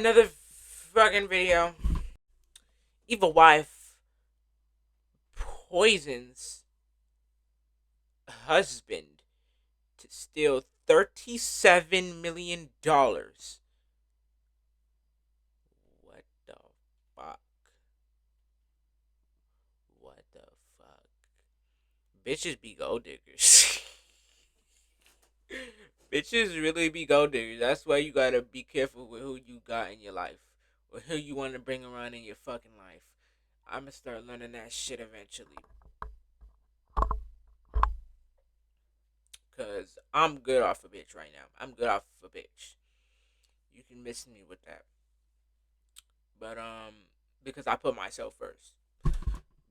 another fucking video. Evil wife poisons husband to steal $37 million. What the fuck? What the fuck? Bitches be gold diggers. Bitches really be gold diggers. That's why you gotta be careful with who you got in your life, or who you want to bring around in your fucking life. I'ma start learning that shit eventually. Cause I'm good off a bitch right now. I'm good off a bitch. You can miss me with that. But because I put myself first.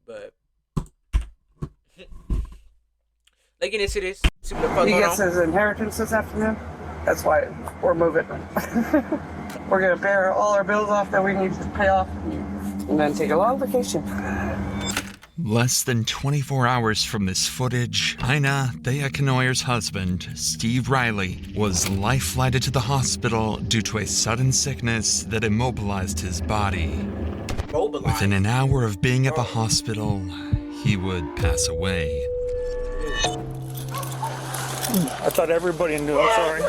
But let's get into this. See what the fuck He going gets on. his inheritance this afternoon. That's why we're moving. We're gonna pay all our bills off that we need to pay off, and then take a long vacation. Less than 24 hours from this footage, Ina Thea Kanoyer's husband, Steve Riley, was life-flighted to the hospital due to a sudden sickness that immobilized his body. Within an hour of being at the hospital, he would pass away. I thought everybody knew. I'm sorry.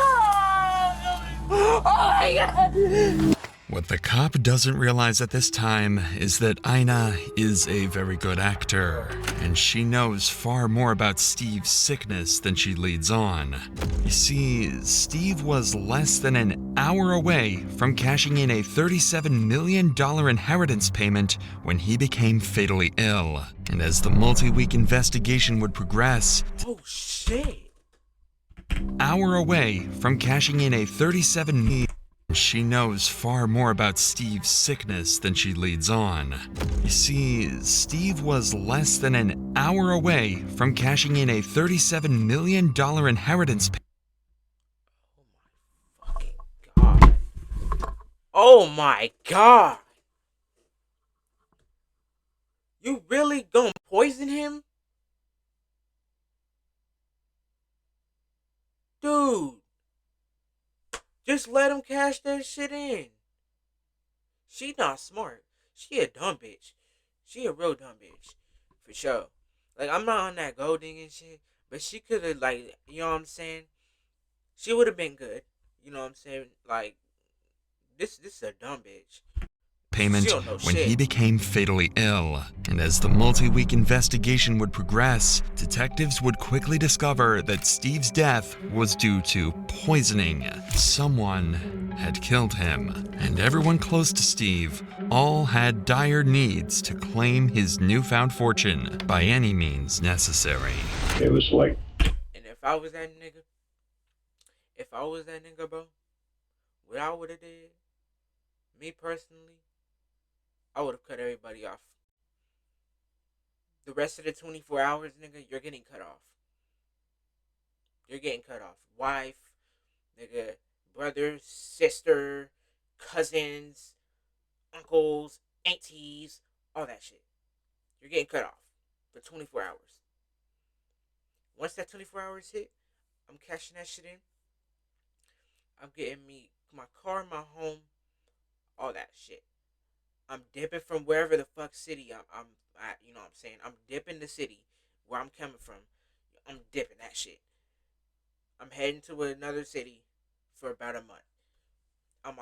Oh my God! What the cop doesn't realize at this time is that Ina is a very good actor, and she knows far more about Steve's sickness than she leads on. You see, Steve was less than an hour away from cashing in a $37 million inheritance payment when he became fatally ill. And as the multi-week investigation would progress, Oh shit. hour away from cashing in a $37 million. She knows far more about Steve's sickness than she leads on. You see, Steve was less than an hour away from cashing in a $37 million inheritance payment. God. Oh my God. You really gonna poison him? Dude. Just let him cash that shit in. She not smart. She a dumb bitch. She a real dumb bitch. For sure. Like, I'm not on that gold digging shit. But she could have, like, you know what I'm saying? She would have been good. You know what I'm saying? Like, this is a dumb bitch. Payment She don't know when shit. he became fatally ill. And as the multi-week investigation would progress, detectives would quickly discover that Steve's death was due to poisoning. Someone had killed him, and everyone close to Steve all had dire needs to claim his newfound fortune by any means necessary. It was like, And if I was that nigga, bro, what I would have did, me personally, I would have cut everybody off. The rest of the 24 hours, nigga, you're getting cut off. You're getting cut off. Wife, nigga, brother, sister, cousins, uncles, aunties, all that shit. You're getting cut off for 24 hours. Once that 24 hours hit, I'm cashing that shit in. I'm getting me my car, my home, all that shit. I'm dipping from wherever the fuck city I'm at, you know what I'm saying? I'm dipping the city where I'm coming from. I'm dipping that shit. I'm heading to another city for about a month. I'm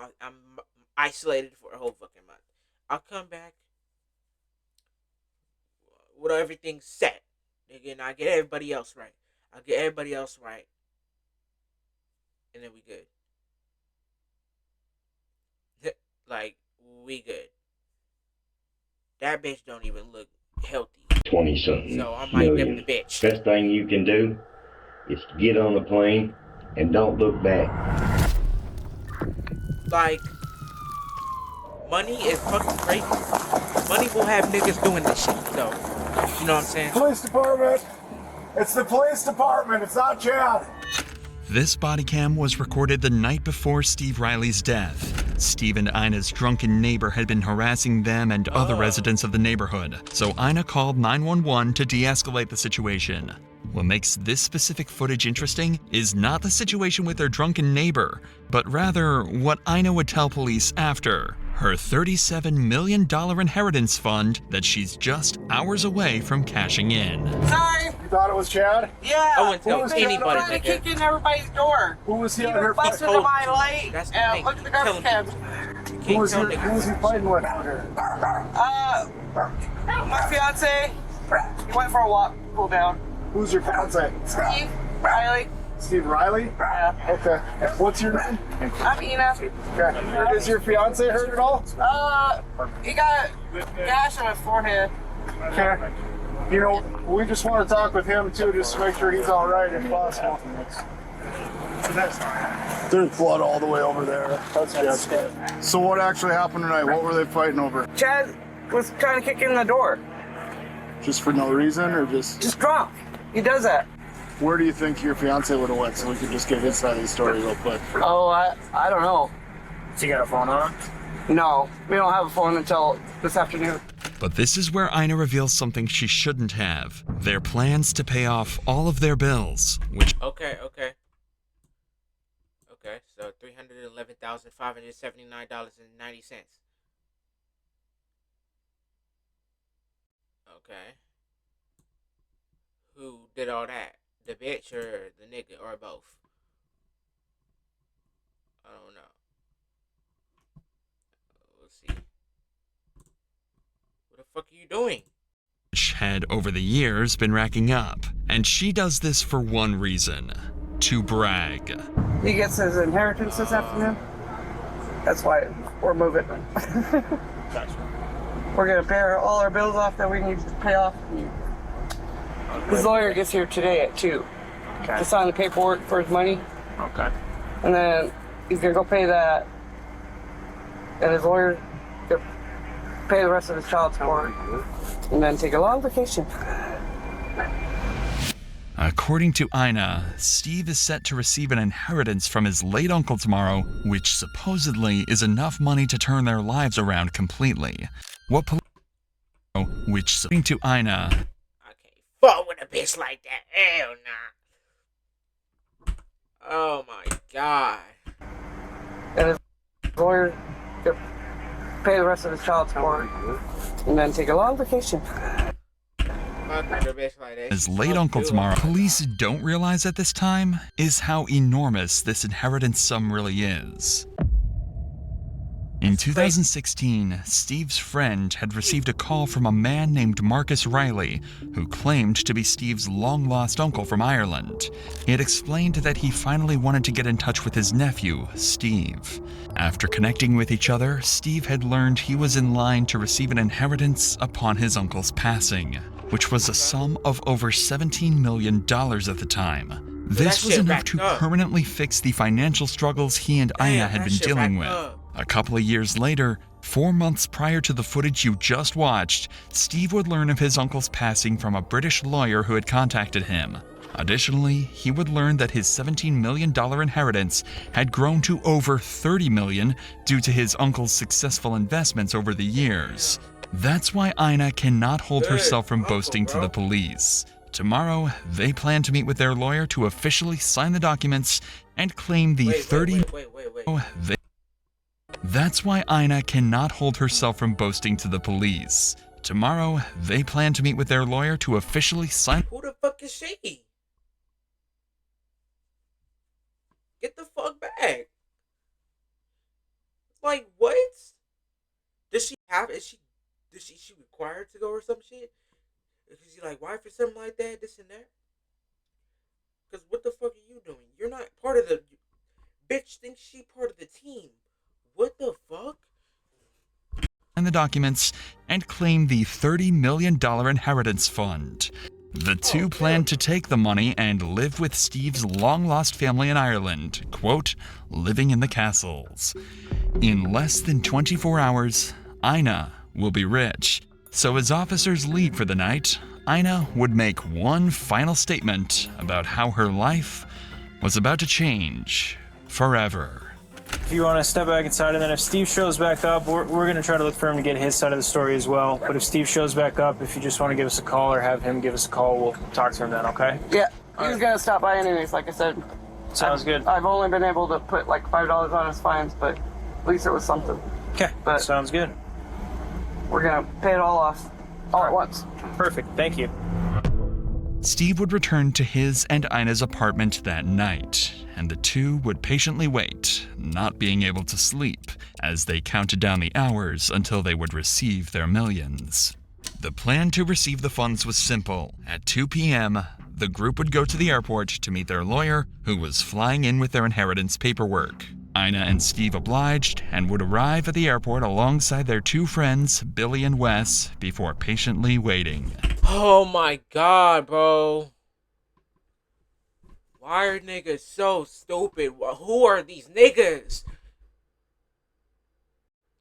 isolated for a whole fucking month. I'll come back with everything set. Again, I get everybody else right. I'll get everybody else right. And then we good. Like, we good. That bitch don't even look healthy. 20-something So I might dip the million. bitch. Best thing you can do is get on a plane and don't look back. Like, money is fucking crazy. Money will have niggas doing this shit, though. You know what I'm saying? Police department. It's the police department. It's not Chad. This body cam was recorded the night before Steve Riley's death. Steve and Ina's drunken neighbor had been harassing them and other residents of the neighborhood, so Ina called 911 to de-escalate the situation. What makes this specific footage interesting is not the situation with their drunken neighbor, but rather what Ina would tell police after. Her $37 million inheritance fund that she's just hours away from cashing in. Sorry. You thought it was Chad? Yeah. I wouldn't tell Who was anybody, trying to nigga. kick in everybody's door. Who was he He out here was busting fighting? to my light. That's the And thing. look at the Tell garbage him. cans. You Who can't was, tell he, who was he niggas. fighting with out here? My fiance, he went for a walk, pulled down. Who's your fiance? Steve, Riley, Steve Riley? yeah. Okay. What's your name? I'm Ina. Okay. Is your fiance hurt at all? He got gash on his forehead. Okay. You know, we just want to talk with him too, just to make sure he's all right if possible. There's blood all the way over there. That's Jessica. So what actually happened tonight? What were they fighting over? Chad was trying to kick in the door. Just for no reason, or just Drunk. He does that. where do you think your fiance would have went, so we could just get his side of the story real quick? Oh, I don't know. So you got a phone on? No, we don't have a phone until this afternoon. But this is where Ina reveals something she shouldn't have. Their plans to pay off all of their bills, which Okay, so $311,579.90. Okay. Who did all that? The bitch or the nigga or both? I don't know. We'll see. What the fuck are you doing? had over the years been racking up. And she does this for one reason: to brag. He gets his inheritance this afternoon. That's why we're moving. We're gonna pay all our bills off that we need to pay off. His lawyer gets here today at 2 to sign the paperwork for his money. Okay. And then he's gonna go pay that. And his lawyer gonna pay the rest of his child support. And then take a long vacation. According to Ina, Steve is set to receive an inheritance from his late uncle tomorrow, which supposedly is enough money to turn their lives around completely. According to Ina, I can't fuck with a bitch like that. Hell nah. Oh my god. And his lawyer gonna pay the rest of his child support. And then take a long vacation. Fuck with a bitch like that. his late uncle tomorrow. Police don't realize at this time is how enormous this inheritance sum really is. In 2016, Steve's friend had received a call from a man named Marcus Riley, who claimed to be Steve's long-lost uncle from Ireland. He had explained that he finally wanted to get in touch with his nephew, Steve. After connecting with each other, Steve had learned he was in line to receive an inheritance upon his uncle's passing, which was a sum of over $17 million at the time. This was enough to permanently fix the financial struggles he and Ina had been dealing with. A couple of years later, 4 months prior to the footage you just watched, Steve would learn of his uncle's passing from a British lawyer who had contacted him. Additionally, he would learn that his $17 million inheritance had grown to over $30 million due to his uncle's successful investments over the years. That's why Ina cannot hold herself from boasting to the police. Tomorrow, they plan to meet with their lawyer to officially sign the documents and claim the Wait. That's why Ina cannot hold herself from boasting to the police. Tomorrow, they plan to meet with their lawyer to officially sign. Who the fuck is she? Get the fuck back. Like, what? Does she have, is she required to go or some shit? Is she like wife or something like that, this and that? Because what the fuck are you doing? You're not part of the, bitch thinks she part of the team. What the fuck? The documents and claim the $30 million inheritance fund. The two plan to take the money and live with Steve's long-lost family in Ireland, quote, living in the castles. In less than 24 hours, Ina will be rich. So as officers leave for the night, Ina would make one final statement about how her life was about to change forever. if you want to step back inside, and then if Steve shows back up, we're going to try to look for him to get his side of the story as well. But if Steve shows back up, if you just want to give us a call or have him give us a call, we'll talk to him then, okay? Yeah, he's gonna stop by anyways, like I said. Sounds good. I've only been able to put like $5 on his fines, but at least it was something. Okay, But- sounds good. We're gonna pay it all off, all at once. Perfect, thank you. Steve would return to his and Ina's apartment that night, and the two would patiently wait, not being able to sleep, as they counted down the hours until they would receive their millions. The plan to receive the funds was simple. At 2 p.m., the group would go to the airport to meet their lawyer, who was flying in with their inheritance paperwork. Ina and Steve obliged and would arrive at the airport alongside their two friends, Billy and Wes, before patiently waiting. Oh my god, bro. Why are niggas so stupid? Who are these niggas?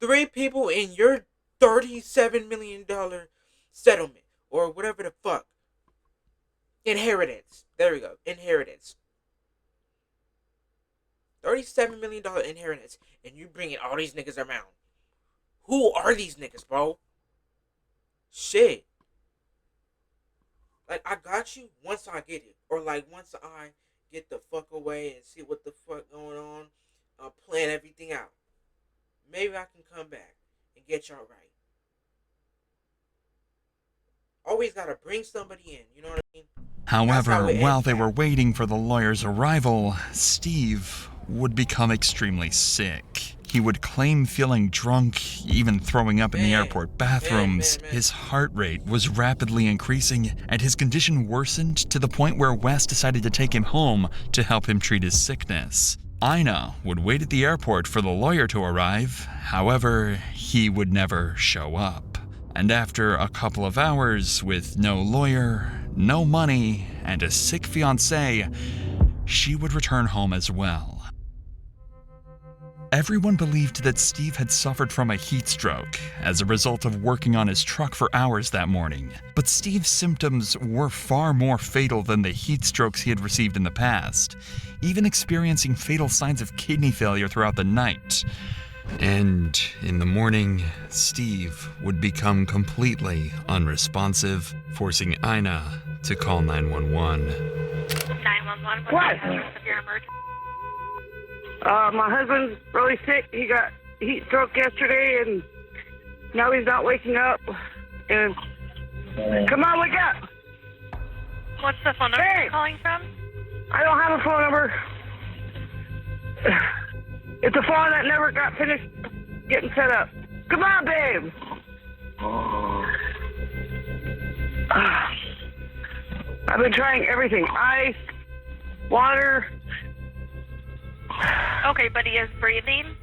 3 people in your $37 million settlement. Or whatever the fuck. Inheritance. There we go. Inheritance. $37 million inheritance. And you bringing all these niggas around. Who are these niggas, bro? Shit. Like, I got you once I get it. Or, like, once I get the fuck away and see what the fuck going on. Plan everything out. Maybe I can come back and get y'all right. Always gotta bring somebody in, you know what I mean? However, while they were waiting for the lawyer's arrival, Steve would become extremely sick. He would claim feeling drunk, even throwing up in the airport bathrooms. His heart rate was rapidly increasing, and his condition worsened to the point where Wes decided to take him home to help him treat his sickness. Ina would wait at the airport for the lawyer to arrive. However, he would never show up. And after a couple of hours with no lawyer, no money, and a sick fiancé, she would return home as well. Everyone believed that Steve had suffered from a heat stroke as a result of working on his truck for hours that morning. But Steve's symptoms were far more fatal than the heat strokes he had received in the past, even experiencing fatal signs of kidney failure throughout the night. And in the morning, Steve would become completely unresponsive, forcing Ina to call 911. 911, What? Of your emergency? My husband's really sick. He got heat stroke yesterday, and now he's not waking up. And come on, wake up! What's the phone number Hey! you're calling from? I don't have a phone number. It's a phone that never got finished getting set up. Come on, babe. I've been trying everything. Ice, water. Okay, but he is breathing.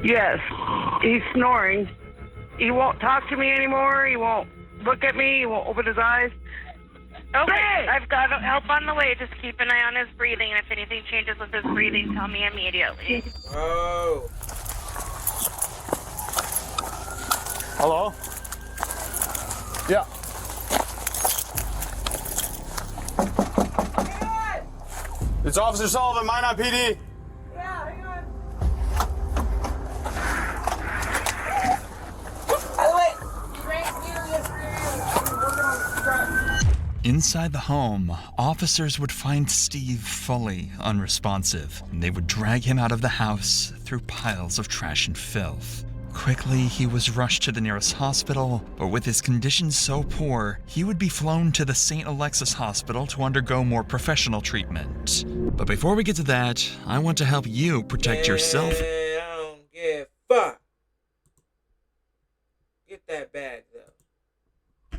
Yes, he's snoring. He won't talk to me anymore. He won't look at me. He won't open his eyes. Okay, Hey! I've got help on the way. Just keep an eye on his breathing, and if anything changes with his breathing, tell me immediately. Oh. Hello? Yeah. It's Officer Sullivan, Minot PD. Inside the home, officers would find Steve fully unresponsive, and they would drag him out of the house through piles of trash and filth. Quickly, he was rushed to the nearest hospital, but with his condition so poor, he would be flown to the St. Alexis Hospital to undergo more professional treatment. But before we get to that, I want to help you protect yourself. I don't give a fuck. Get that bag, though.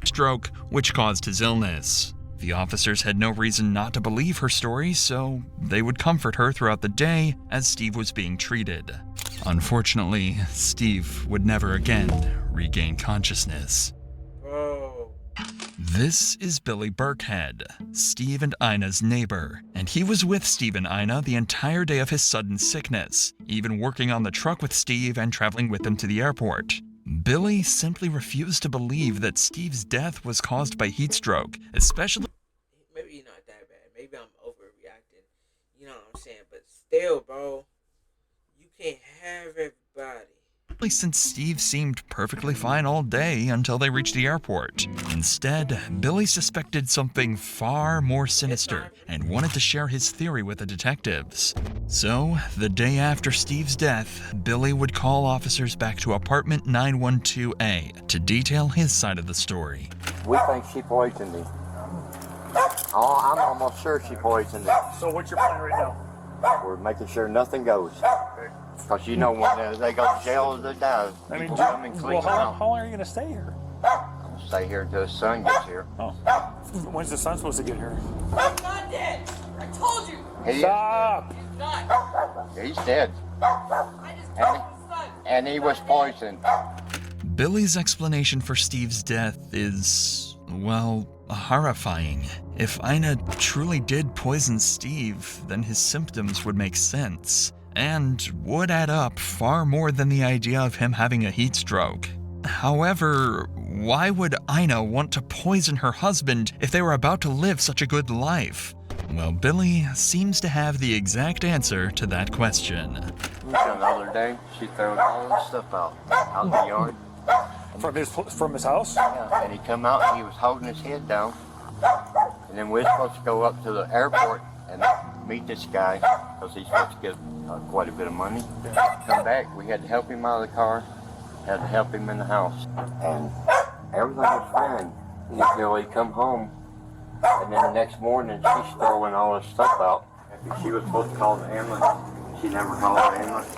Stroke, which caused his illness. The officers had no reason not to believe her story, so they would comfort her throughout the day as Steve was being treated. Unfortunately, Steve would never again regain consciousness. Bro. This is Billy Burkhead, Steve and Ina's neighbor, and he was with Steve and Ina the entire day of his sudden sickness, even working on the truck with Steve and traveling with them to the airport. Billy simply refused to believe that Steve's death was caused by heat stroke, especially... Maybe not that bad. Maybe I'm overreacting. You know what I'm saying? But still, bro. You can't have everybody. Since Steve seemed perfectly fine all day until they reached the airport. Instead, Billy suspected something far more sinister and wanted to share his theory with the detectives. So, the day after Steve's death, Billy would call officers back to apartment 912A to detail his side of the story. We think she poisoned him. Oh, I'm almost sure she poisoned him. So what's your plan right now? We're making sure nothing goes. Because you know when they go to jail, they die. I mean, People come and clean well, them out. how long are you going to stay here? I'll stay here until the sun gets here. Oh. When's the sun supposed to get here? I'm not dead. I told you. Stop! He's not. He's dead. I just told the sun. And he was poisoned. Billy's explanation for Steve's death is, well, horrifying. If Ina truly did poison Steve, then his symptoms would make sense, and would add up far more than the idea of him having a heat stroke. However, why would Ina want to poison her husband if they were about to live such a good life? Well, Billy seems to have the exact answer to that question. The other day, she threw all the stuff out in the yard. From his house? Yeah, and he come out and he was holding his head down. And then we're supposed to go up to the airport and meet this guy because he's supposed to get quite a bit of money. Come back, we had to help him out of the car, had to help him in the house. And everything was fine until he come home. And then the next morning, she's throwing all this stuff out. She was supposed to call the ambulance. She never called the ambulance.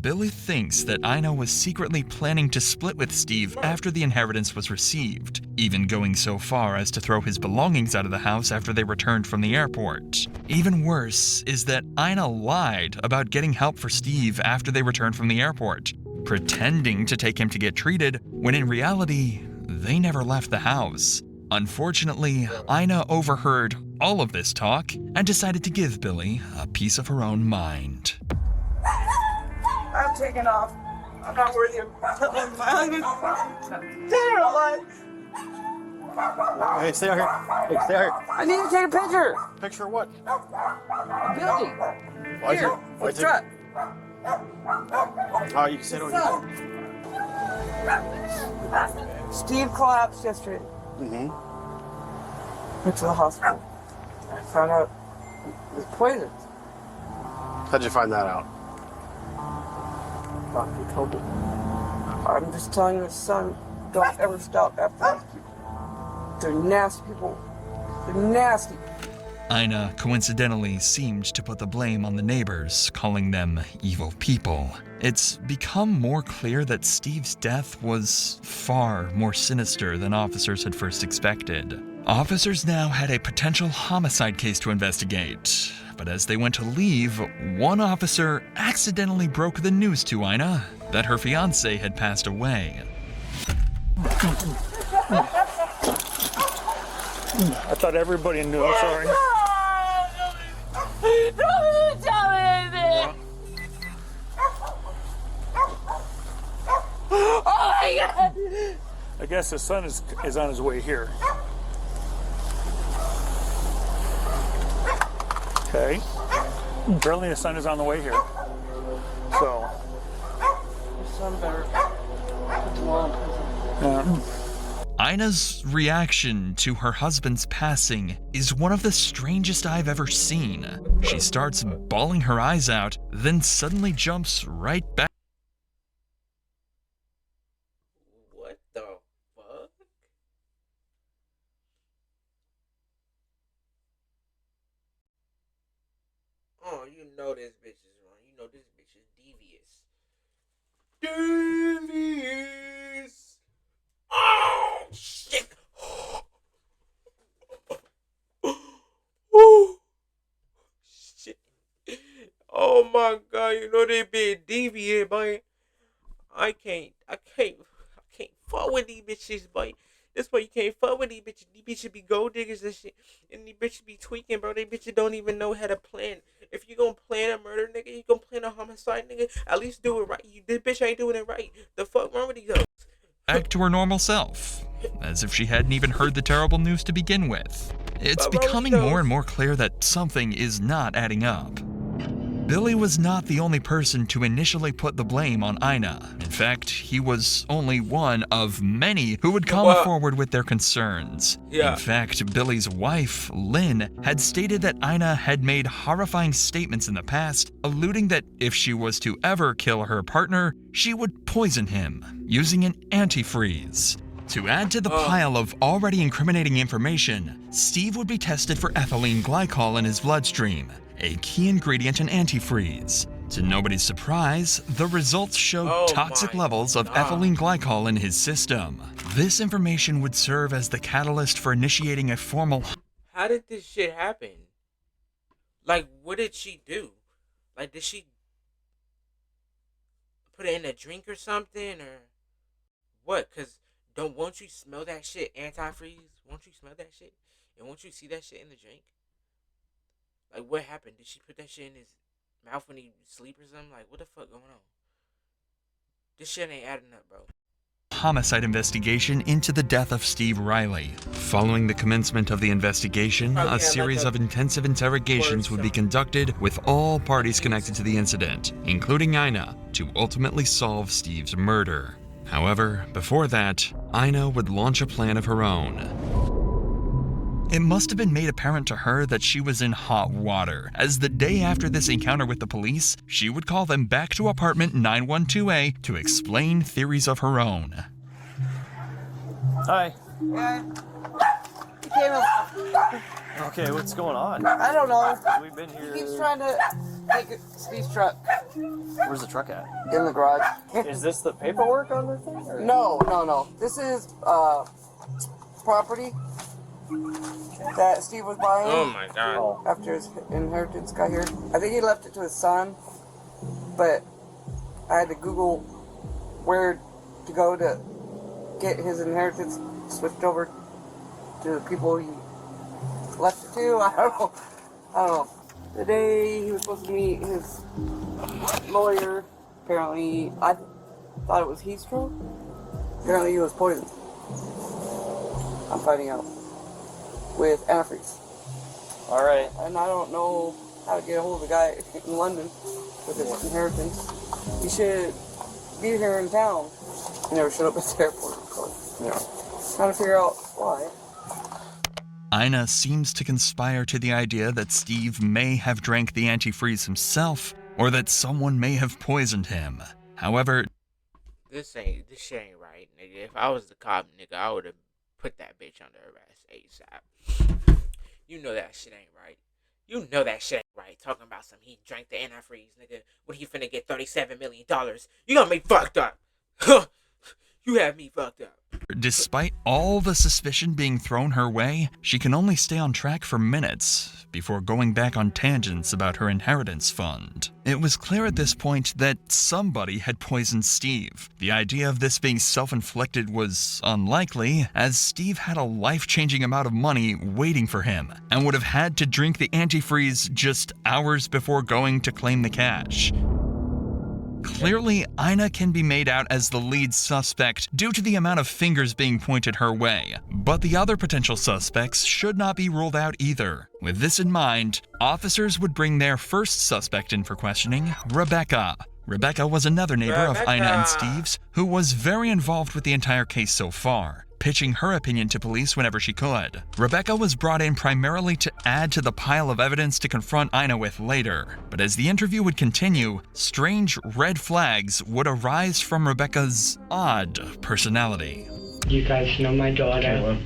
Billy thinks that Ina was secretly planning to split with Steve after the inheritance was received, even going so far as to throw his belongings out of the house after they returned from the airport. Even worse is that Ina lied about getting help for Steve after they returned from the airport, pretending to take him to get treated when in reality, they never left the house. Unfortunately, Ina overheard all of this talk and decided to give Billy a piece of her own mind. I'm taking off. I'm not worthy of my husband. Dead or alive. Hey, stay out here. Hey, stay out here. I need to take a picture. Picture of what? Building. Here, Why the truck. Oh, you can sit over here. Steve collapsed yesterday. Mm-hmm. Went to the hospital. I found out he was poisoned. How'd you find that out? Doctor told me. I'm just telling you, son, don't ever stop after these people. They're nasty people. They're nasty. Ina coincidentally seemed to put the blame on the neighbors, calling them evil people. It's become more clear that Steve's death was far more sinister than officers had first expected. Officers now had a potential homicide case to investigate, but as they went to leave, one officer accidentally broke the news to Ina that her fiancé had passed away. I thought everybody knew. I'm sorry. Don't tell me anything. Oh my God. I guess the son is on his way here. Okay. Apparently the son is on the way here. So. Son better put them all in prison. Ina's reaction to her husband's passing is one of the strangest I've ever seen. She starts bawling her eyes out, then suddenly jumps right back. What the fuck? Oh, you know this bitch is wrong. You know this bitch is devious. Devious. Oh, shit. Oh, shit. Oh my God, you know they being deviant, boy. I can't fuck with these bitches, boy. That's why you can't fuck with these bitches. These bitches be gold diggers and shit. And these bitches be tweaking, bro. These bitches don't even know how to plan. If you gonna plan a murder, nigga, you gonna plan a homicide, nigga, at least do it right. This bitch ain't doing it right. The fuck wrong with these hoes? Back to her normal self, as if she hadn't even heard the terrible news to begin with. It's becoming more and more clear that something is not adding up. Billy was not the only person to initially put the blame on Ina. In fact, he was only one of many who would come forward with their concerns. Yeah. In fact, Billy's wife, Lynn, had stated that Ina had made horrifying statements in the past, alluding that if she was to ever kill her partner, she would poison him using an antifreeze. To add to the pile of already incriminating information, Steve would be tested for ethylene glycol in his bloodstream, a key ingredient in antifreeze. To nobody's surprise, the results showed toxic levels of ethylene glycol in his system. This information would serve as the catalyst for initiating a formal... How did this shit happen? Like, what did she do? Like, did she put it in a drink or something, or what? Because won't you smell that shit, antifreeze? Won't you smell that shit? And won't you see that shit in the drink? Like, what happened? Did she put that shit in his mouth when he sleep or something? Like, what the fuck going on? This shit ain't adding up, bro. Homicide investigation into the death of Steve Riley. Following the commencement of the investigation, a series of intensive interrogations would be conducted with all parties connected to the incident, including Ina, to ultimately solve Steve's murder. However, before that, Ina would launch a plan of her own. It must have been made apparent to her that she was in hot water, as the day after this encounter with the police, she would call them back to apartment 912A to explain theories of her own. Hi. Yeah. He came up. Okay, what's going on? I don't know. We've been here. He keeps trying to take Steve's truck Where's the truck at? in the garage. Is this the paperwork on the thing? Or? No. This is property that Steve was buying. Oh my god. After his inheritance got here. I think he left it to his son, but I had to Google where to go to get his inheritance switched over to the people he left it to. I don't know. The day he was supposed to meet his lawyer, apparently, I thought it was heat stroke. Apparently he was poisoned. I'm finding out. With antifreeze. Alright. And I don't know how to get a hold of the guy in London with his inheritance. He should be here in town. He never showed up at the airport. So, trying to figure out why. Ina seems to conspire to the idea that Steve may have drank the antifreeze himself, or that someone may have poisoned him. However, This shit ain't right, nigga. If I was the cop, nigga, I would have put that bitch under arrest ASAP. You know that shit ain't right. You know that shit ain't right. Talking about some he drank the antifreeze, nigga. When he finna get $37 million. You got me fucked up. You have me fucked up. despite all the suspicion being thrown her way, she can only stay on track for minutes before going back on tangents about her inheritance fund. It was clear at this point that somebody had poisoned Steve. The idea of this being self-inflicted was unlikely, as Steve had a life-changing amount of money waiting for him, and would have had to drink the antifreeze just hours before going to claim the cash. Clearly, Ina can be made out as the lead suspect due to the amount of fingers being pointed her way, but the other potential suspects should not be ruled out either. With this in mind, officers would bring their first suspect in for questioning, Rebecca. Rebecca was another neighbor of Ina and Steve's, who was very involved with the entire case so far, pitching her opinion to police whenever she could. Rebecca was brought in primarily to add to the pile of evidence to confront Ina with later, but as the interview would continue, strange red flags would arise from Rebecca's odd personality. You guys know my daughter? Kayla?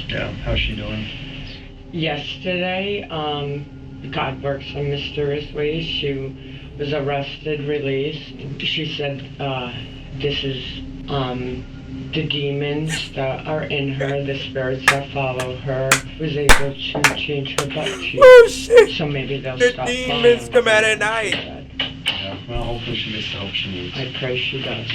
Yeah, how's she doing? Yesterday, God works in mysterious ways. She was arrested, released. She said, this is, the demons that are in her, the spirits that follow her, was able to change her butt cheek. Oh shit! So maybe they'll the stop demons following come her. out at night. Yeah, well, hopefully she gets the help she needs. I pray she does.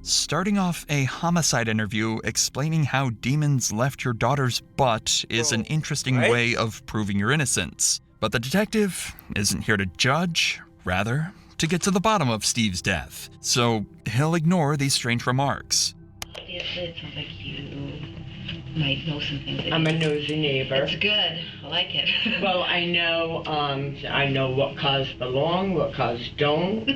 Starting off a homicide interview explaining how demons left your daughter's butt is an interesting way of proving your innocence. But the detective isn't here to judge, rather, to get to the bottom of Steve's death. So he'll ignore these strange remarks. Obviously, it sounds like you might know some things. I'm a nosy neighbor. It's good. I like it. Well, I know what cars belong, what cars don't,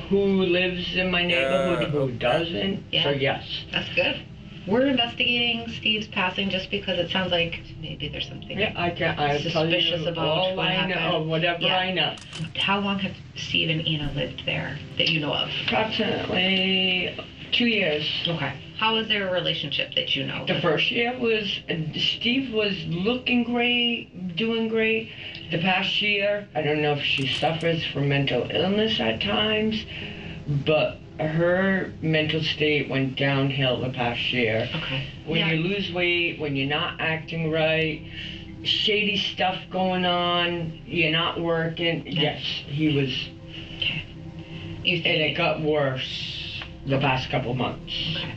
who lives in my neighborhood, who doesn't. Yeah. So yes. That's good. We're investigating Steve's passing just because it sounds like maybe there's something I suspicious about all what I happened. know, whatever I know. How long have Steve and Ina lived there that you know of? Approximately 2 years. Okay. How is their relationship that you know? The first year was, Steve was looking great, doing great. The past year, I don't know if she suffers from mental illness at times, but her mental state went downhill the past year. Okay. When you lose weight, when you're not acting right, shady stuff going on, you're not working. Yes, he was. Okay. And it got worse the past couple months. Okay.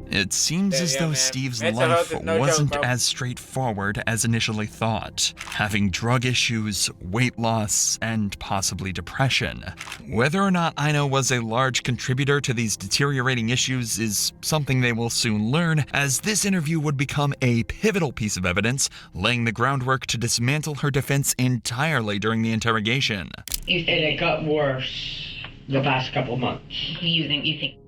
It seems as though Steve's life wasn't as straightforward as initially thought, having drug issues, weight loss, and possibly depression. Whether or not Ina was a large contributor to these deteriorating issues is something they will soon learn, as this interview would become a pivotal piece of evidence, laying the groundwork to dismantle her defense entirely during the interrogation. And it got worse the past couple months. You think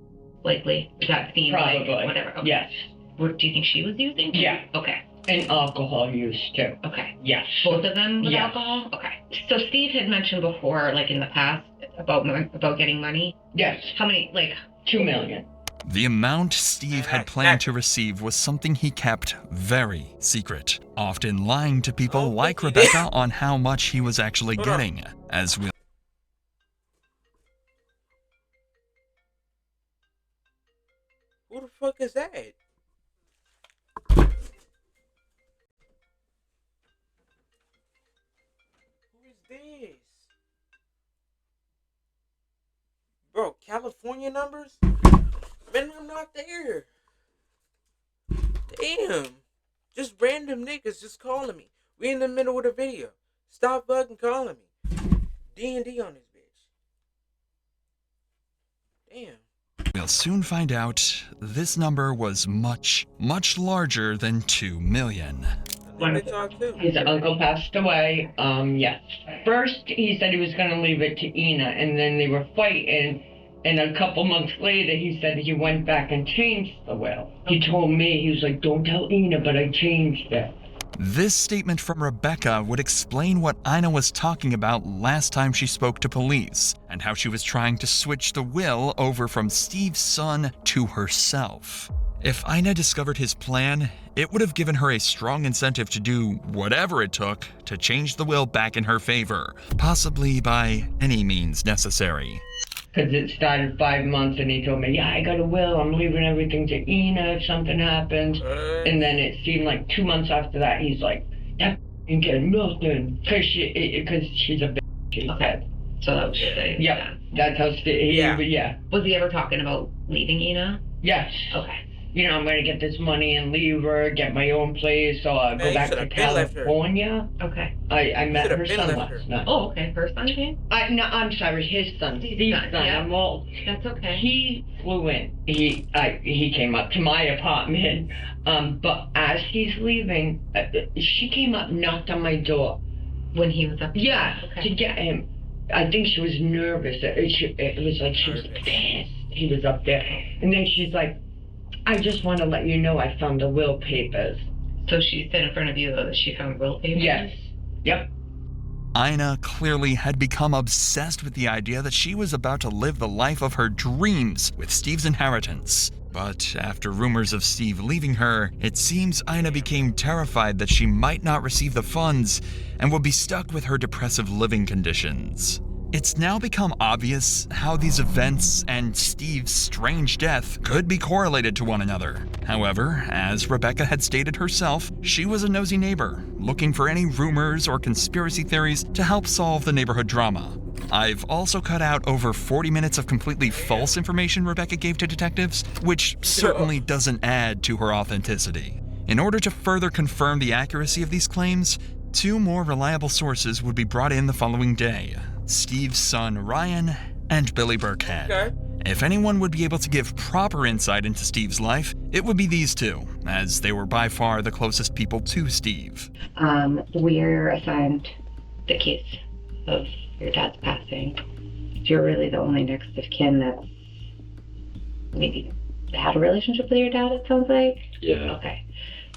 likely that seems Probably. like whatever. Okay. Yes. What do you think she was using? Yeah. Okay. And alcohol use too. Okay. Yes. Both of them with Yes. alcohol? Okay. So Steve had mentioned before, like in the past, about getting money. Yes. How many? Like 2 million. The amount Steve had planned to receive was something he kept very secret, often lying to people like Rebecca on how much he was actually getting, as we Who the fuck is that? Who is this? Bro, California numbers? Man, I'm not there. Damn. Just random niggas just calling me. We in the middle of the video. Stop fucking calling me. D&D on this bitch. Damn. We'll soon find out this number was much, much larger than 2 million. His uncle passed away, yes. First, he said he was going to leave it to Ina, and then they were fighting, and a couple months later, he said he went back and changed the will. He told me, he was like, don't tell Ina, but I changed it. This statement from Rebecca would explain what Ina was talking about last time she spoke to police, and how she was trying to switch the will over from Steve's son to herself. If Ina discovered his plan, it would have given her a strong incentive to do whatever it took to change the will back in her favor, possibly by any means necessary. Because it started 5 months, and he told me, yeah, I got a will, I'm leaving everything to Ina if something happens. And then it seemed like 2 months after that, he's like, that ain't getting nothing. Because she's a bitch, he said. So that was yeah. That's how yeah. Was he ever talking about leaving Ina? Yes. Okay. You know, I'm going to get this money and leave her, get my own place, so I'll go back to California. Okay. I met her son last night. Oh, okay. Her son came? No, I'm sorry, his son. Steve's son. Yeah. I'm old. That's okay. He flew in. He came up to my apartment, but as he's leaving, she came up, knocked on my door. When he was up there? Yeah, to get him. I think she was nervous. It was like she was pissed he was up there. And then she's like, I just want to let you know I found the will papers. So she said in front of you that she found will papers? Yes. Yep. Ina clearly had become obsessed with the idea that she was about to live the life of her dreams with Steve's inheritance. But after rumors of Steve leaving her, it seems Ina became terrified that she might not receive the funds and would be stuck with her depressive living conditions. It's now become obvious how these events and Steve's strange death could be correlated to one another. However, as Rebecca had stated herself, she was a nosy neighbor, looking for any rumors or conspiracy theories to help solve the neighborhood drama. I've also cut out over 40 minutes of completely false information Rebecca gave to detectives, which certainly doesn't add to her authenticity. In order to further confirm the accuracy of these claims, 2 more reliable sources would be brought in the following day: Steve's son Ryan and Billy Burkhead. If anyone would be able to give proper insight into Steve's life, it would be these two, as they were by far the closest people to Steve. We're assigned the case of your dad's passing. You're really the only next of kin that's maybe had a relationship with your dad, it sounds like? Yeah. Okay.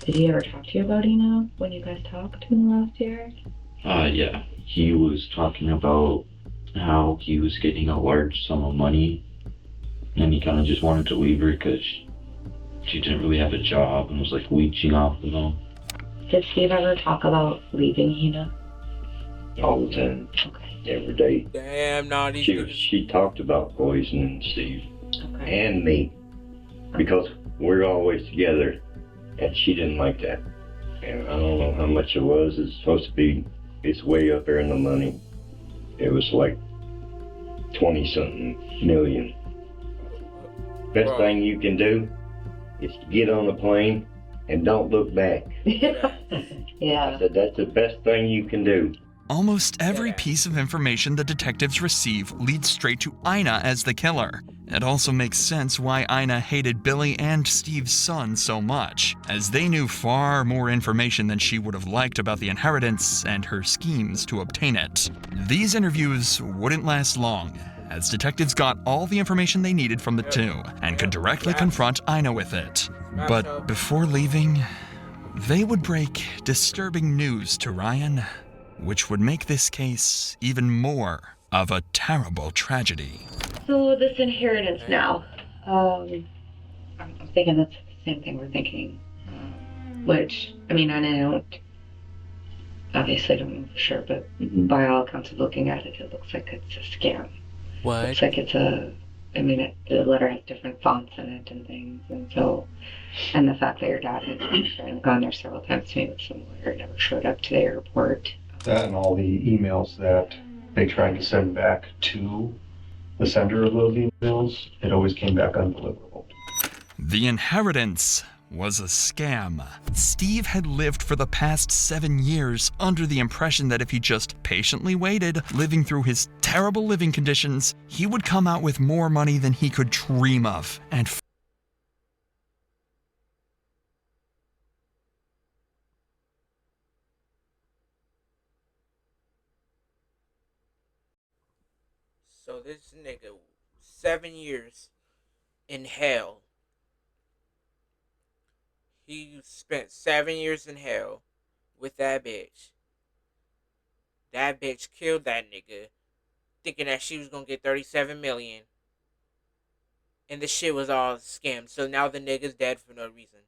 Did he ever talk to you about Eno when you guys talked in the last year? Yeah. He was talking about how he was getting a large sum of money, and he kind of just wanted to leave her because she didn't really have a job and was like leeching off of him. Did Steve ever talk about leaving Eno? All the time. Okay. Every day. Damn, naughty. She talked about poisoning Steve Okay. and me because we're always together, and she didn't like that. And I don't know how much it was. It's supposed to be, it's way up there in the money. It was like 20-something million. Best thing you can do is get on a plane and don't look back. Yeah. I said, that's the best thing you can do. Almost every piece of information the detectives receive leads straight to Ina as the killer. It also makes sense why Ina hated Billy and Steve's son so much, as they knew far more information than she would have liked about the inheritance and her schemes to obtain it. These interviews wouldn't last long, as detectives got all the information they needed from the two and could directly confront Ina with it. But before leaving, they would break disturbing news to Ryan, which would make this case even more of a terrible tragedy. So this inheritance now, I'm thinking that's the same thing we're thinking. Which, I mean, I obviously don't know for sure, but by all accounts of looking at it, it looks like it's a scam. What? Looks like it's the letter has different fonts in it and things, and the fact that your dad had gone there several times to meet with some lawyer, never showed up to the airport. That and all the emails that they tried to send back to the sender of those emails, it always came back undeliverable. The inheritance was a scam. Steve had lived for the past 7 years under the impression that if he just patiently waited, living through his terrible living conditions, he would come out with more money than he could dream of. And So this nigga, 7 years in hell. He spent 7 years in hell with that bitch. That bitch killed that nigga, thinking that she was gonna get 37 million. And the shit was all a scam. So now the nigga's dead for no reason.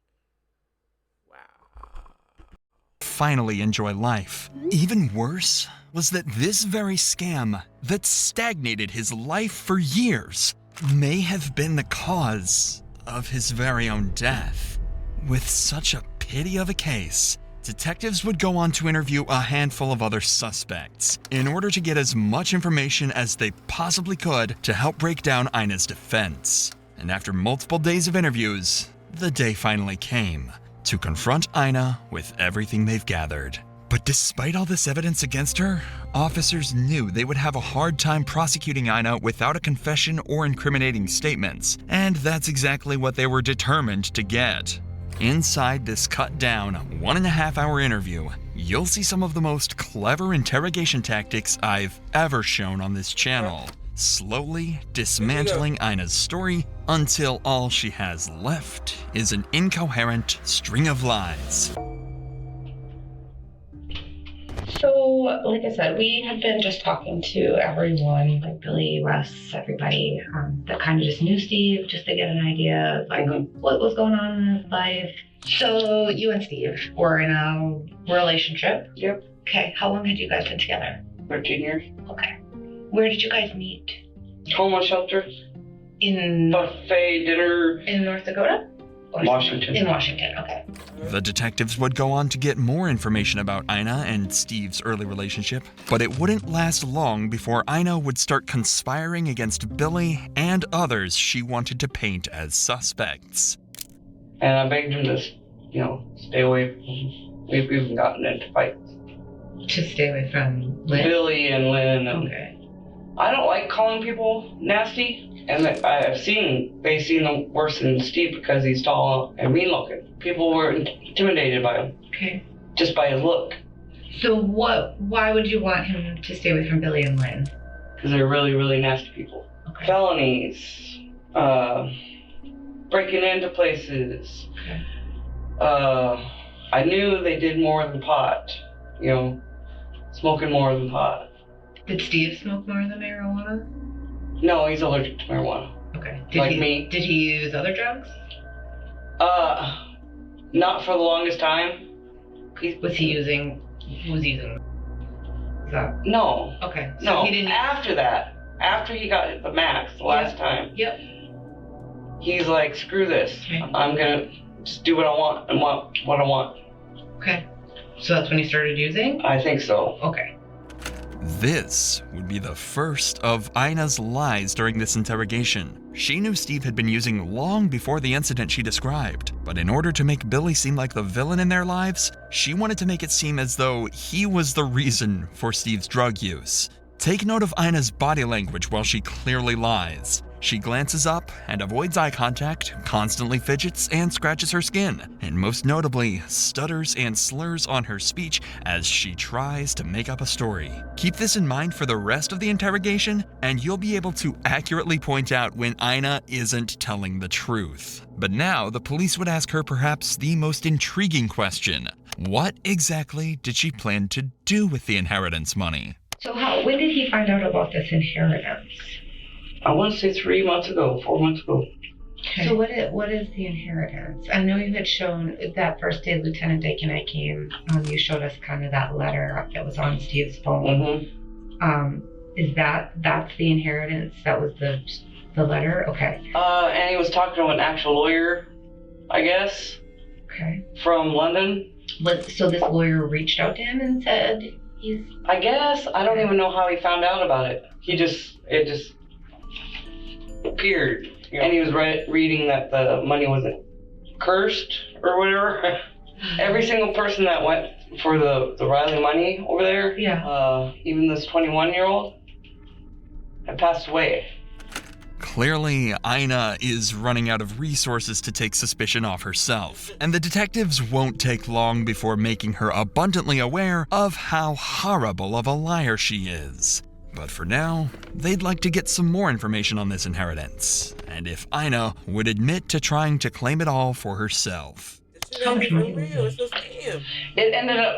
finally enjoy life. Even worse was that this very scam that stagnated his life for years may have been the cause of his very own death. With such a pity of a case, detectives would go on to interview a handful of other suspects in order to get as much information as they possibly could to help break down Ina's defense. And after multiple days of interviews, the day finally came to confront Ina with everything they've gathered. But despite all this evidence against her, officers knew they would have a hard time prosecuting Ina without a confession or incriminating statements, and that's exactly what they were determined to get. Inside this cut-down 1.5-hour interview, you'll see some of the most clever interrogation tactics I've ever shown on this channel, slowly dismantling Ina's story until all she has left is an incoherent string of lies. So, like I said, we have been just talking to everyone, like Billy, Russ, everybody that kind of just knew Steve, just to get an idea of like what was going on in his life. So, you and Steve were in a relationship. Yep. Okay, how long had you guys been together? 13 years. Okay. Where did you guys meet? Homeless shelter. In buffet dinner. In North Dakota? Or Washington. In Washington, okay. The detectives would go on to get more information about Ina and Steve's early relationship, but it wouldn't last long before Ina would start conspiring against Billy and others she wanted to paint as suspects. And I begged him to, stay away from. We've even gotten into fights. To stay away from Lynn? Billy and Lynn. Okay. I don't like calling people nasty, and they've seen them worse than Steve because he's tall and mean looking. People were intimidated by him. Okay. Just by his look. So why would you want him to stay away from Billy and Lynn? Because they're really, really nasty people. Okay. Felonies, breaking into places. Okay. I knew they did more than pot, smoking more than pot. Did Steve smoke more than marijuana? No, he's allergic to marijuana. Okay. Me. Did he use other drugs? Not for the longest time. Who was using? Is that? No. Okay. So no. He didn't. After that, after he got the max the last time. Yep. He's like, screw this. Okay. I'm gonna just do what I want and want what I want. Okay. So that's when he started using? I think so. Okay. This would be the first of Ina's lies during this interrogation. She knew Steve had been using long before the incident she described, but in order to make Billy seem like the villain in their lives, she wanted to make it seem as though he was the reason for Steve's drug use. Take note of Ina's body language while she clearly lies. She glances up and avoids eye contact, constantly fidgets and scratches her skin, and most notably, stutters and slurs on her speech as she tries to make up a story. Keep this in mind for the rest of the interrogation, and you'll be able to accurately point out when Ina isn't telling the truth. But now, the police would ask her perhaps the most intriguing question. What exactly did she plan to do with the inheritance money? So when did he find out about this inheritance? I want to say 4 months ago. Okay. So what is the inheritance? I know you had shown that first day Lieutenant Dake and I came, you showed us kind of that letter that was on Steve's phone. Mm-hmm. Is that's the inheritance? That was the letter? Okay. And he was talking to an actual lawyer, I guess. Okay. From London. So this lawyer reached out to him and said he's... I guess. I don't even know how he found out about it. It just appeared. And he was reading that the money wasn't cursed or whatever. Every single person that went for the Riley money over there, even this 21-year-old, had passed away. Clearly, Ina is running out of resources to take suspicion off herself, and the detectives won't take long before making her abundantly aware of how horrible of a liar she is. But for now, they'd like to get some more information on this inheritance, and if Ina would admit to trying to claim it all for herself. It ended up,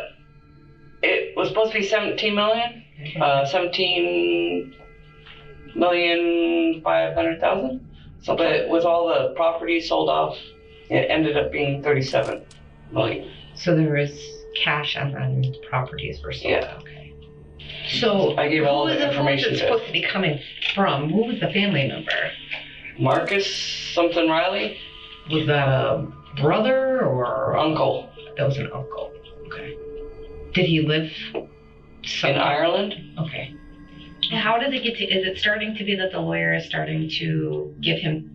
it was supposed to be 17 million, 17,500,000. So, but with all the properties sold off, it ended up being 37 million. So there was cash and then properties were sold. Yeah. Okay. So I gave all the information. Who was it supposed to be coming from? Who was the family member? Marcus something Riley. Was that a brother or uncle? That was an uncle. Okay. Did he live in Ireland? Okay. How does it get to? Is it starting to be that the lawyer is starting to give him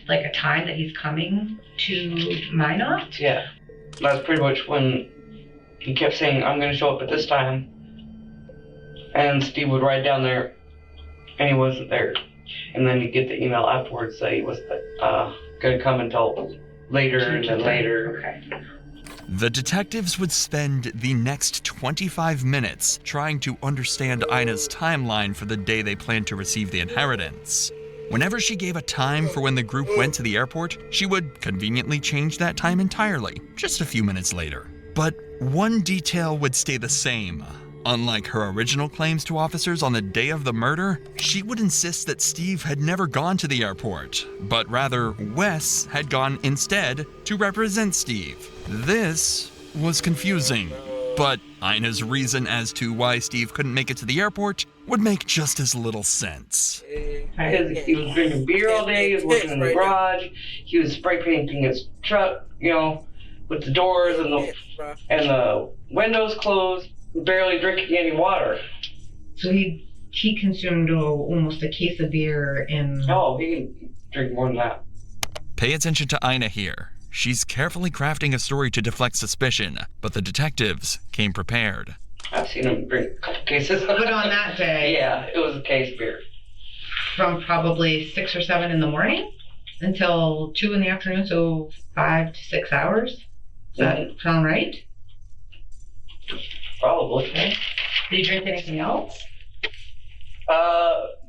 like a time that he's coming to Minot? Yeah. That's pretty much when he kept saying, "I'm going to show up at this time." And Steve would ride down there, and he wasn't there. And then he'd get the email afterwards that he wasn't going to come until later and then later. Okay. The detectives would spend the next 25 minutes trying to understand Ina's timeline for the day they planned to receive the inheritance. Whenever she gave a time for when the group went to the airport, she would conveniently change that time entirely, just a few minutes later. But one detail would stay the same. Unlike her original claims to officers on the day of the murder, she would insist that Steve had never gone to the airport, but rather Wes had gone instead to represent Steve. This was confusing, but Ina's reason as to why Steve couldn't make it to the airport would make just as little sense. Because he was drinking beer all day, he was working in the garage, he was spray painting his truck, with the doors and the windows closed. Barely drinking any water. So he consumed almost a case of beer in... Oh, he can drink more than that. Pay attention to Ina here. She's carefully crafting a story to deflect suspicion, but the detectives came prepared. I've seen him drink a couple cases. But on that day, yeah, it was a case of beer. from probably 6 or 7 in the morning until 2 in the afternoon, so 5 to 6 hours. Does that sound right? Probably. Okay. Did you drink anything else?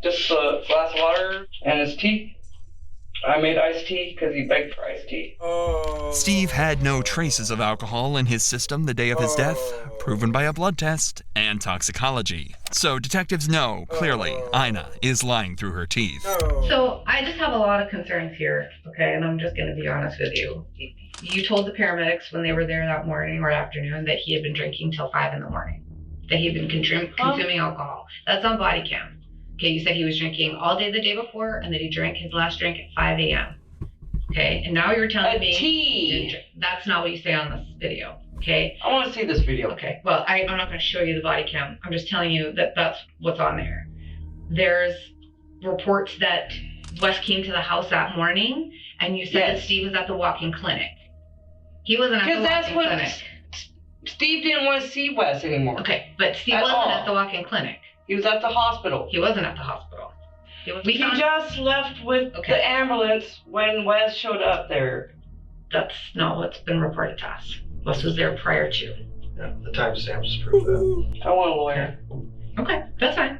Just a glass of water and his tea. I made iced tea because he begged for iced tea. Steve had no traces of alcohol in his system the day of his death, proven by a blood test and toxicology. So detectives know, clearly, Ina is lying through her teeth. So I just have a lot of concerns here, okay, and I'm just going to be honest with you. You told the paramedics when they were there that morning or afternoon that he had been drinking till 5 in the morning, that he had been consuming alcohol. That's on body cam. Okay, you said he was drinking all day the day before and that he drank his last drink at 5 a.m. Okay, and now you're telling me tea. That's not what you say on this video. Okay, I want to see this video. Okay, well, I'm not going to show you the body cam. I'm just telling you that that's what's on there. There's reports that Wes came to the house that morning and you said that Steve was at the walk-in clinic. He wasn't at the walk-in clinic. Steve didn't want to see Wes anymore. Okay, but Steve wasn't at the walk-in clinic. He was at the hospital. He wasn't at the hospital. He just left with the ambulance when Wes showed up there. That's not what's been reported to us. Wes was there prior to. Yeah, the timestamps prove that. I want a lawyer. Okay, that's fine.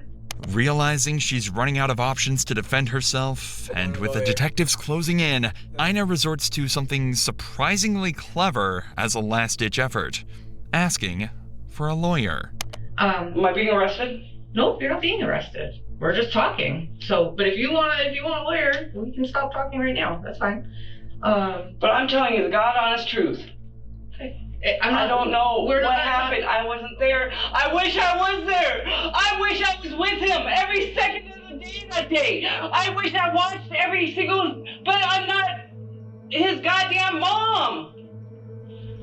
Realizing she's running out of options to defend herself, and with the detectives closing in, Ina resorts to something surprisingly clever as a last-ditch effort, asking for a lawyer. Am I being arrested? Nope, you're not being arrested. We're just talking. So, but if you want a lawyer, we can stop talking right now. That's fine. But I'm telling you the God honest truth. Okay. I don't know what happened. I wasn't there. I wish I was there. I wish I was with him every second of the day that day. I wish I watched every single. But I'm not his goddamn mom.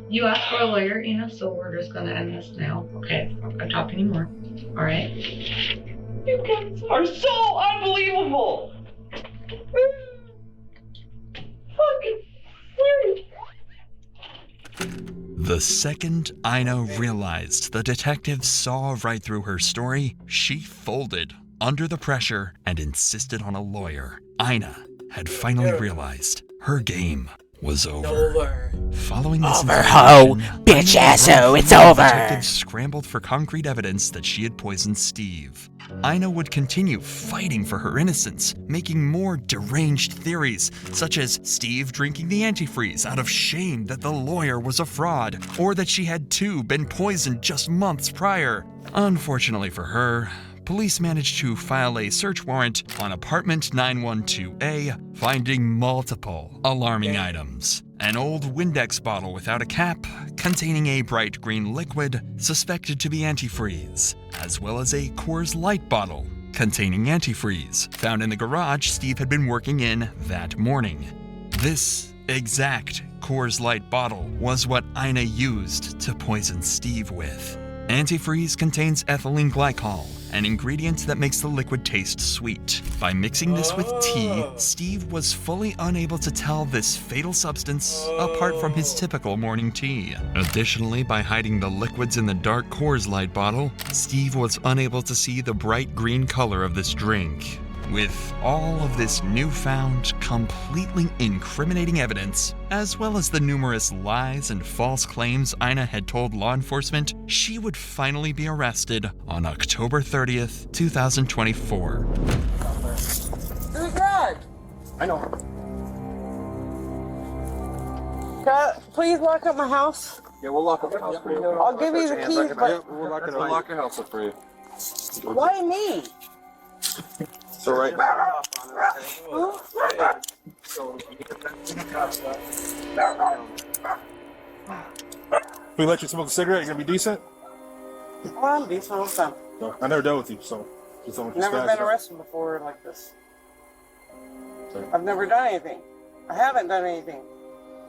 You asked for a lawyer, Ina, so we're just gonna end this now. Okay, I'm not gonna talk anymore. All right. You guys are so unbelievable. Fucking weird. The second Ina realized the detectives saw right through her story, she folded under the pressure and insisted on a lawyer. Ina had finally realized her game was over. Following this ho, bitch asshole, it's over. Detectives scrambled for concrete evidence that she had poisoned Steve. Ina would continue fighting for her innocence, making more deranged theories, such as Steve drinking the antifreeze out of shame that the lawyer was a fraud, or that she had too been poisoned just months prior. Unfortunately for her, police managed to file a search warrant on apartment 912A, finding multiple alarming items. An old Windex bottle without a cap, containing a bright green liquid suspected to be antifreeze, as well as a Coors Light bottle containing antifreeze, found in the garage Steve had been working in that morning. This exact Coors Light bottle was what Ina used to poison Steve with. Antifreeze contains ethylene glycol, an ingredient that makes the liquid taste sweet. By mixing this with tea, Steve was fully unable to tell this fatal substance apart from his typical morning tea. Additionally, by hiding the liquids in the dark Coors Light bottle, Steve was unable to see the bright green color of this drink. With all of this newfound, completely incriminating evidence, as well as the numerous lies and false claims Ina had told law enforcement, she would finally be arrested on October 30th, 2024. Who's Greg? I know. Please lock up my house. Yeah, we'll lock up the house for you. I'll give you the keys, but We'll lock your house up for you. why me? So right. We let you smoke a cigarette, you're gonna be decent? Well, I'm decent all the time. No, I never dealt with you, so just don't Never been arrested before like this. I've never done anything. I haven't done anything.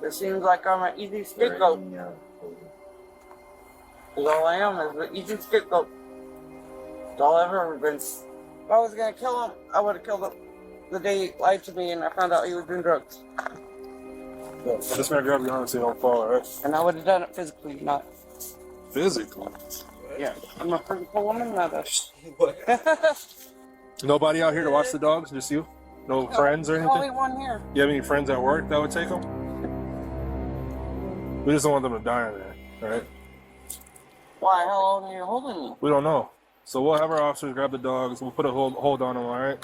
It seems like I'm an easy scapegoat. Because all I am is an easy scapegoat. That's all I've ever been. If I was gonna kill him, I would have killed him the day he lied to me and I found out he was doing drugs. Yeah, this man grabbed your arm so you don't fall, alright? And I would have done it physically, not physically. Yeah, I'm a physical woman, not a. Nobody out here to watch the dogs? Just you? No friends or anything? Only one here. You have any friends at work that would take them? We just don't want them to die in there, right? Why? How long are you holding me? We don't know. So we'll have our officers grab the dogs. We'll put a hold on them, all right?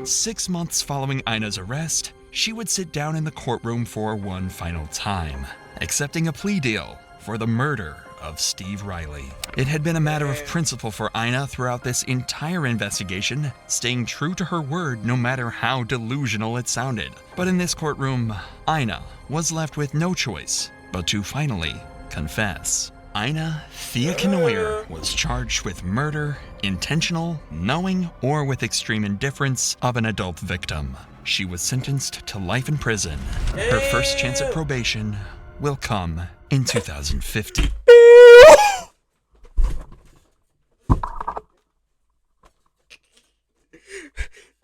6 months following Ina's arrest, she would sit down in the courtroom for one final time, accepting a plea deal for the murder of Steve Riley. It had been a matter of principle for Ina throughout this entire investigation, staying true to her word no matter how delusional it sounded. But in this courtroom, Ina was left with no choice but to finally confess. Ina Thea Knoyer was charged with murder, intentional, knowing, or with extreme indifference of an adult victim. She was sentenced to life in prison. Her first chance at probation will come in 2050.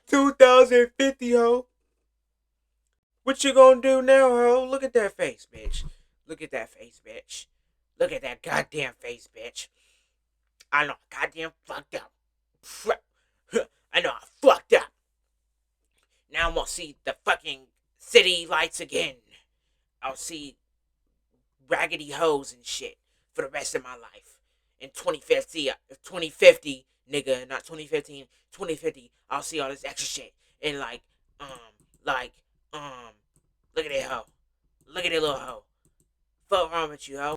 2050, ho. What you gonna do now, ho? Look at that face, bitch. Look at that face, bitch. Look at that goddamn face, bitch. I know I goddamn fucked up. I know I fucked up. Now I'm gonna see the fucking city lights again. I'll see raggedy hoes and shit for the rest of my life. In 2050, nigga, not 2015, 2050, I'll see all this extra shit. And look at that hoe. Look at that little hoe. Fuck wrong with you, hoe?